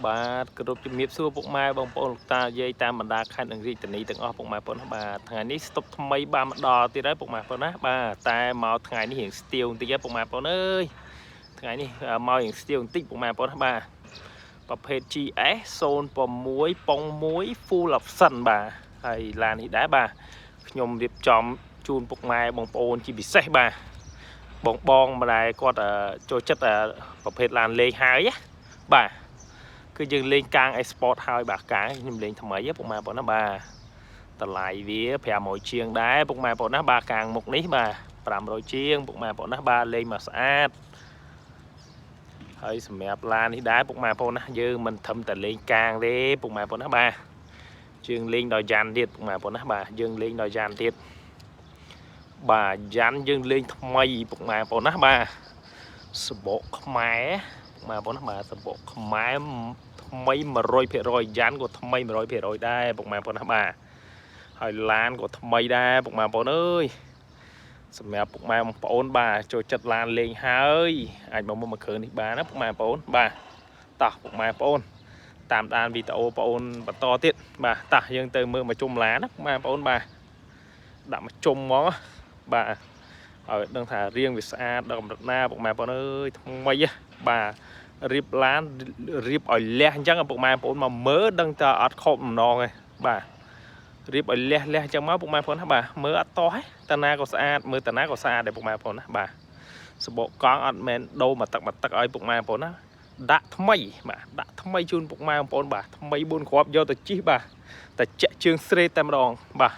បាទគ្រប់ជំរាបសួរពុកម៉ែបងប្អូនលោកតាយាយតាមបណ្ដាខេត្តនិងរាជធានីទាំងអស់ពុកម៉ែបងប្អូនបាទថ្ងៃនេះស្តុបថ្មីបានមកដល់ទៀតហើយពុកម៉ែបងប្អូនណាបាទតែមកថ្ងៃនេះរៀងស្ទាវបន្តិចហើយពុកម៉ែបងប្អូនអើយថ្ងៃនេះមករៀងស្ទាវបន្តិចពុកម៉ែបងប្អូនណាបាទប្រភេទ GS 06ប៉ុង1 full option បាទហើយឡាននេះដែរបាទខ្ញុំរៀបចំជូនពុកម៉ែបងប្អូនជាពិសេសបាទបងម្ដាយគាត់ចូលចិត្តប្រភេទឡានលេងហើយណាបាទគឺយើងលេងកាង export ហើយបាទកាងខ្ញុំលេងថ្មីពុកម៉ែបងប្អូនណាបាទតម្លៃវា500ជាងដែរពុកម៉ែបងប្អូនណាបាទកាងមុខនេះបាទ500ជាងពុកម៉ែបងប្អូនណាបាទលេងមកស្អាតហើយសម្រាប់ឡាននេះដែរពុកម៉ែបងប្អូនណាយើងមិនត្រឹមតែលេងកាងទេពុកម៉ែបងប្អូនណាបាទយើងលេងដល់យ៉ាន់ទៀតពុកម៉ែបងប្អូនណាបាទយើងលេងដល់យ៉ាន់ទៀតបាទយ៉ាន់យើងលេងថ្មីពុកម៉ែបងប្អូនណាបាទសបកខ្មែរពុកម៉ែបងប្អូនណាបាទសបកខ្មែរថ្មី 100% យ៉ាន់ក៏ថ្មី 100% ដែរពុកម៉ែបងប្អូនណាបាទហើយឡានក៏ថ្មីដែរពុកម៉ែបងប្អូនអើយសម្រាប់ពុកម៉ែបងប្អូនបាទចូលចិត្តឡានលេងហើយអាចមកមើលគ្រឿងនេះបានណាពុកម៉ែបងប្អូនបាទតោះពុកម៉ែបងប្អូនតាមដានវីដេអូបងប្អូនបន្តទៀតបាទតោះយើងទៅមើលមកជុំឡានណាពុកម៉ែបងប្អូនបាទដាក់មកជុំហ្មងបាទឲ្យដឹងថារៀងវាស្អាតដល់កម្រិតណាពុកម៉ែបងប្អូនអើយថ្មីបាទរៀបឡានរៀបឲ្យលះអញ្ចឹងពុកម៉ែបងប្អូនមកមើលដឹងតែអត់ខុសម្ដងទេបាទរៀបឲ្យលះអញ្ចឹងមកពុកម៉ែបងប្អូនណាបាទមើលអត់តោះទេតាណាក៏ស្អាតមើលតាណាក៏ស្អាតដែរពុកម៉ែបងប្អូនណាបាទសបកកង់អត់មែនដូរមកទឹកឲ្យពុកម៉ែបងប្អូនណាដាក់ថ្មីបាទដាក់ថ្មីជូនពុកម៉ែបងប្អូនបាទថ្មី4គ្រាប់យកទៅជិះបាទតែចាក់ជើងស្រេតតែម្ដងបាទ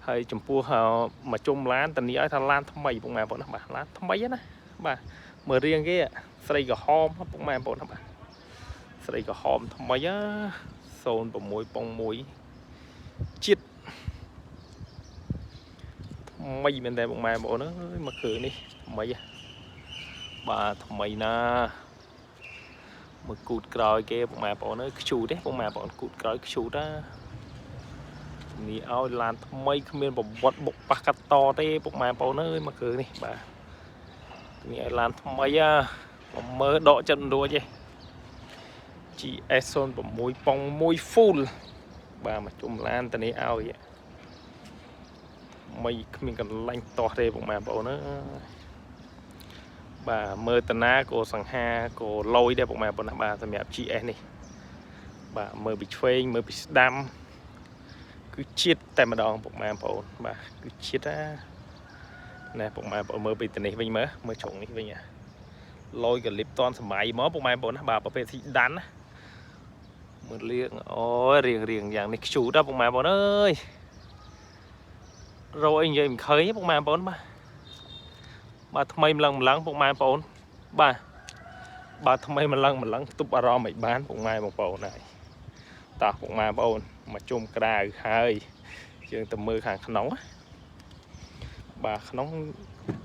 ហើយចំពោះមកជុំឡានតានេះឲ្យថាឡានថ្មីពុកម៉ែបងប្អូនណាបាទឡានថ្មីណាបាទមើលរៀងគេស្រីក្រហមពុកម៉ែបងប្អូនណាបាទស្រីក្រហមថ្មី06ប៉ុង1ជាតិថ្មីមែនតើពុកម៉ែបងប្អូនអើយមកគ្រឿងនេះថ្មីបាទថ្មីណាមើលគូតក្រោយគេពុកម៉ែបងប្អូនអើយខ្ជូតទេពុកម៉ែបងប្អូនគូតក្រោយខ្ជូតណានេះឲ្យឡានថ្មីគ្មានប្រវត្តិបុកប៉ះកាត់តទេពុកម៉ែបងប្អូនអើយមកគ្រឿងនេះបាទនេះឲ្យឡានថ្មីមកមើលដកចិត្តរួចទេ GS 06ប៉ុង1 full បាទមកជុំឡានតានេះឲ្យមិនគ្មានកន្លែងតោះទេពុកម៉ែបងប្អូនអើយបាទមើលតាណាក៏សង្ហាក៏លយដែរពុកម៉ែបងប្អូនណាបាទសម្រាប់ GS នេះបាទមើលពីឆ្វេងមើលពីស្ដាំគឺជាតិតែម្ដងពុកម៉ែបងប្អូនបាទគឺជាតិណែពុកម៉ែបងប្អូនមើលពីតានេះវិញមើលជ្រុងនេះវិញលយក៏លិបតនសម័យមកពុកម៉ែបងប្អូនណាបាទប្រភេទស៊ីដានណាមើលលៀងអូយរៀងយ៉ាងនេះខ្ជូតពុកម៉ែបងប្អូនអើយរកអីនិយាយមិនឃើញពុកម៉ែបងប្អូនបាទថ្មីម្លឹងពុកម៉ែបងប្អូនបាទថ្មីម្លឹងទប់អារម្មណ៍មិនបានពុកម៉ែបងប្អូនហើយតោះពុកម៉ែបងប្អូនមកជុំក្រៅហើយយើងទៅមើលខាងក្នុងបាទក្នុង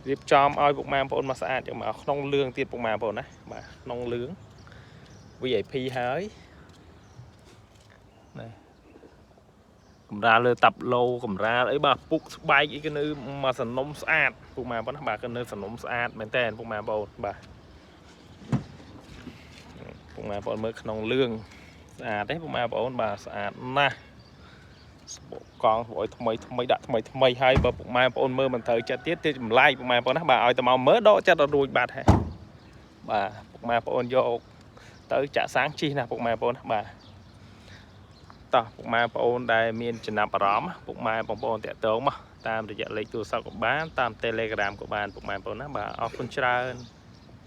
រៀបចំឲ្យពុកម៉ែបងប្អូនមកស្អាតយ៉ាងមកក្នុងលឿងទៀតពុកម៉ែបងប្អូនណាបាទក្នុងលឿង VIP ហើយណែកម្រាលលើតាប់ឡូកម្រាលអីបាទពុកស្បែកអីក៏នៅមកសនំស្អាតពុកម៉ែបងប្អូនណាបាទក៏នៅសនំស្អាតមែនតើពុកម៉ែបងប្អូនបាទពុកម៉ែបងប្អូនមើលក្នុងលឿងស្អាតទេពុកម៉ែបងប្អូនបាទស្អាតណាស់ស្បកកង់ឲ្យថ្មីដាក់ថ្មីហើយបើពុកម៉ែបងប្អូនមើលមិនត្រូវចិត្តទៀតទៅចម្លែកពុកម៉ែបងប្អូនណាបាទឲ្យតែមកមើលដកចិត្តឲ្យរួចបាត់ហើយបាទពុកម៉ែបងប្អូនយកទៅចាក់សាំងជិះណាពុកម៉ែបងប្អូនណាបាទតោះពុកម៉ែបងប្អូនដែលមានចំណាប់អារម្មណ៍ពុកម៉ែបងប្អូនតាក់ទងមកតាមរយៈលេខទូរស័ព្ទក៏បានតាម Telegram ក៏បានពុកម៉ែបងប្អូនណាបាទអរគុណច្រើន